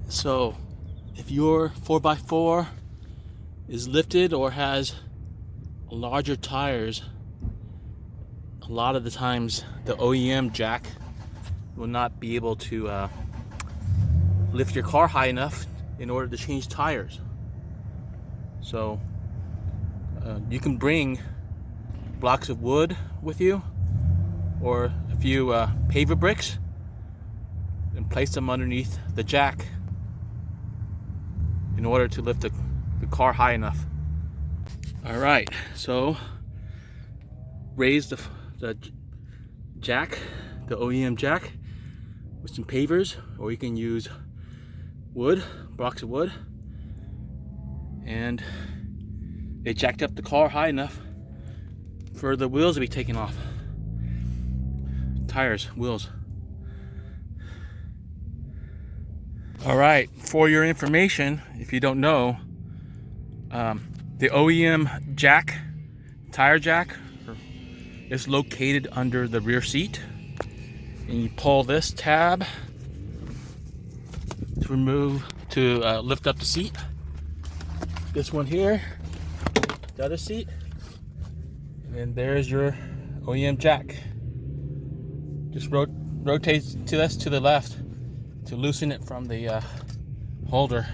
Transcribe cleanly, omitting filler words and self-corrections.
So if your 4x4 is lifted or has larger tires, a lot of the times the OEM jack will not be able to lift your car high enough in order to change tires. So you can bring blocks of wood with you or a few paver bricks and place them underneath the jack in order to lift the car high enough. All right, so raise the jack, the OEM jack, with some pavers, or you can use wood, blocks of wood, and it jacked up the car high enough for the wheels to be taken off. Tires, wheels. All right, for your information, if you don't know, the OEM jack, tire jack, is located under the rear seat, and you pull this tab to lift up the seat. This one here, the other seat, and then there's your OEM jack. Just rotate to the left to loosen it from the holder.